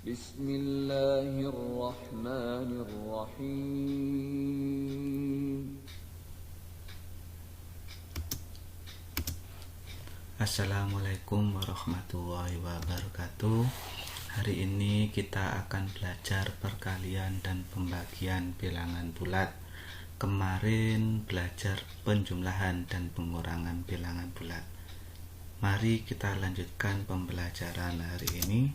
Bismillahirrahmanirrahim. Assalamualaikum warahmatullahi wabarakatuh. Hari ini kita akan belajar perkalian dan pembagian bilangan bulat. Kemarin belajar penjumlahan dan pengurangan bilangan bulat. Mari kita lanjutkan pembelajaran hari ini.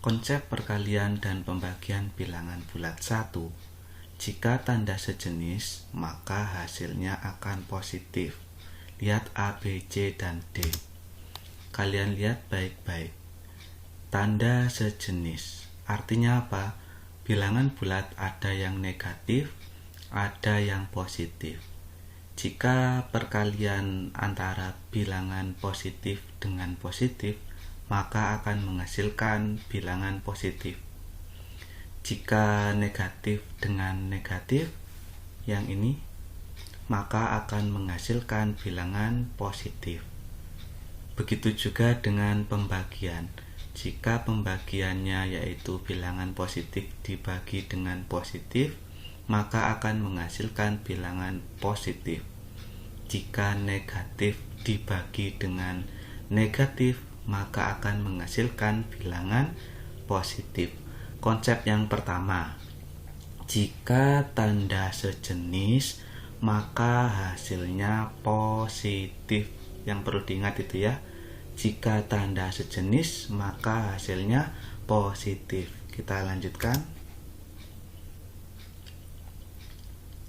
Konsep perkalian dan pembagian bilangan bulat 1. Jika tanda sejenis, maka hasilnya akan positif. Lihat A, B, C, dan D. Kalian lihat baik-baik. Tanda sejenis artinya apa? Bilangan bulat ada yang negatif, ada yang positif. Jika perkalian antara bilangan positif dengan positif, maka akan menghasilkan bilangan positif. Jika negatif dengan negatif, yang ini, maka akan menghasilkan bilangan positif. Begitu juga dengan pembagian. Jika pembagiannya yaitu bilangan positif dibagi dengan positif, maka akan menghasilkan bilangan positif. Jika negatif dibagi dengan negatif, maka akan menghasilkan bilangan positif. Konsep yang pertama, jika tanda sejenis, maka hasilnya positif. Yang perlu diingat itu ya, jika tanda sejenis, maka hasilnya positif. Kita lanjutkan.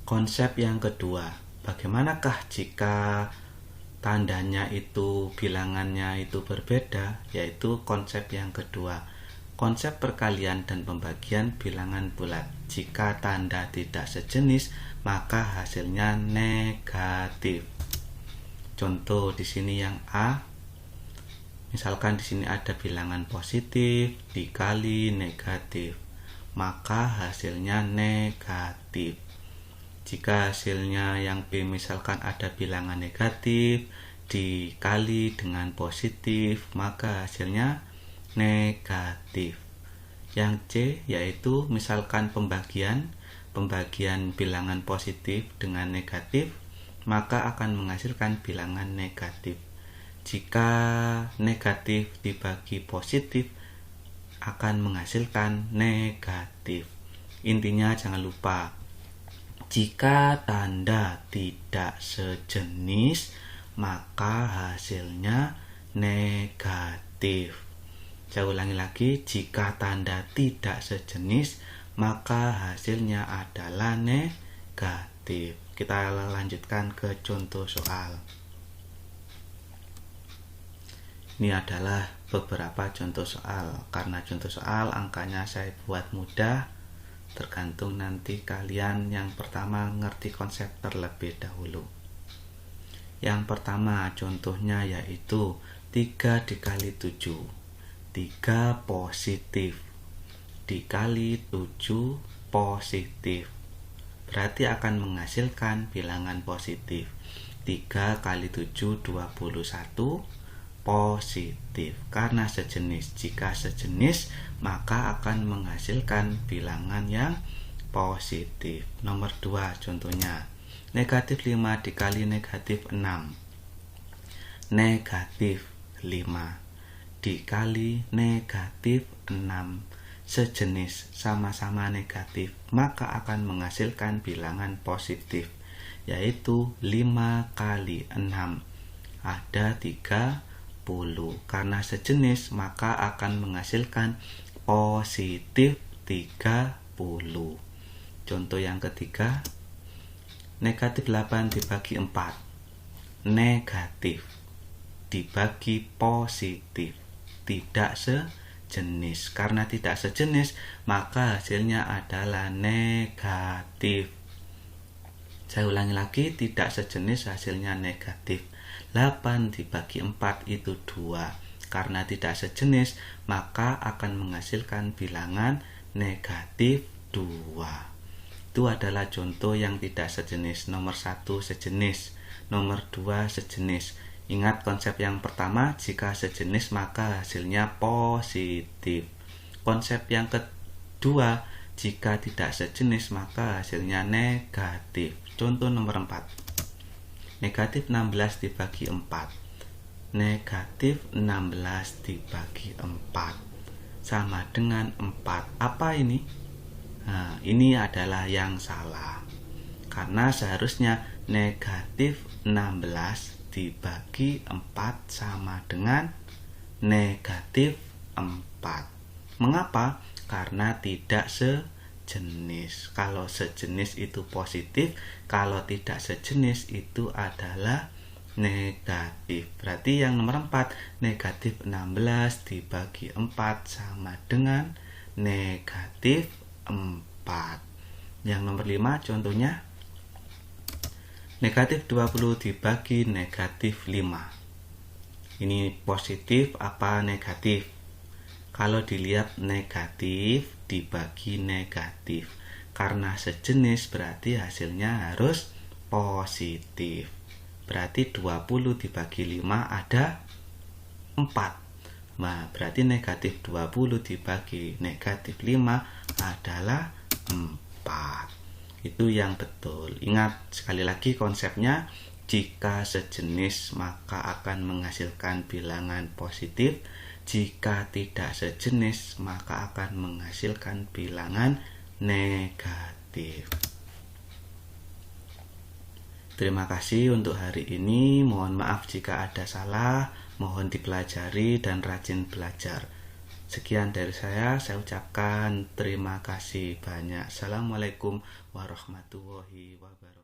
Konsep yang kedua, bagaimanakah jika tandanya itu, bilangannya itu berbeda, yaitu konsep yang kedua. Konsep perkalian dan pembagian bilangan bulat. Jika tanda tidak sejenis, maka hasilnya negatif. Contoh di sini yang A, misalkan di sini ada bilangan positif dikali negatif, maka hasilnya negatif. Jika hasilnya yang B misalkan ada bilangan negatif dikali dengan positif, maka hasilnya negatif. Yang C yaitu misalkan pembagian bilangan positif dengan negatif, maka akan menghasilkan bilangan negatif. Jika negatif dibagi positif, akan menghasilkan negatif. Intinya jangan lupa, jika tanda tidak sejenis, maka hasilnya negatif. Saya ulangi lagi, jika tanda tidak sejenis, maka hasilnya adalah negatif. Kita lanjutkan ke contoh soal. Ini adalah beberapa contoh soal. Karena contoh soal angkanya saya buat mudah, tergantung nanti kalian yang pertama ngerti konsep terlebih dahulu. Yang pertama contohnya yaitu 3 dikali 7. 3 positif dikali 7 positif, berarti akan menghasilkan bilangan positif. 3 kali 7 21 positif, karena sejenis. Jika sejenis, maka akan menghasilkan bilangan yang positif. Nomor 2 contohnya, negatif 5 dikali negatif 6. Negatif 5 dikali negatif 6 sejenis, sama-sama negatif, maka akan menghasilkan bilangan positif, yaitu 5 kali 6 ada 30. Karena sejenis, maka akan menghasilkan positif 30. Contoh yang ketiga, negatif 8 dibagi 4. Negatif dibagi positif, tidak sejenis. Karena tidak sejenis, maka hasilnya adalah negatif. Saya ulangi lagi, tidak sejenis hasilnya negatif. 8 dibagi 4 itu 2. Karena tidak sejenis, maka akan menghasilkan bilangan negatif 2. Itu adalah contoh yang tidak sejenis. Nomor 1 sejenis, nomor 2 sejenis. Ingat konsep yang pertama, jika sejenis maka hasilnya positif. Konsep yang kedua, jika tidak sejenis maka hasilnya negatif. Contoh nomor 4. Negatif 16 dibagi 4. Negatif 16 dibagi 4 sama dengan 4. Apa ini? Nah, ini adalah yang salah. Karena seharusnya negatif 16 dibagi 4 sama dengan negatif 4. Mengapa? Karena tidak sejenis. Kalau sejenis itu positif, kalau tidak sejenis itu adalah negatif. Berarti yang nomor 4, negatif 16 dibagi 4 sama dengan negatif 4. Yang nomor 5 contohnya, negatif 20 dibagi negatif 5. Ini positif apa negatif? Kalau dilihat negatif dibagi negatif, karena sejenis berarti hasilnya harus positif. Berarti 20 dibagi 5 ada 4. Nah, berarti negatif 20 dibagi negatif 5 adalah 4. Itu yang betul. Ingat sekali lagi konsepnya, jika sejenis maka akan menghasilkan bilangan positif, jika tidak sejenis maka akan menghasilkan bilangan negatif. Terima kasih untuk hari ini. Mohon maaf jika ada salah, mohon dipelajari dan rajin belajar. Sekian dari saya ucapkan terima kasih banyak. Assalamualaikum warahmatullahi wabarakatuh.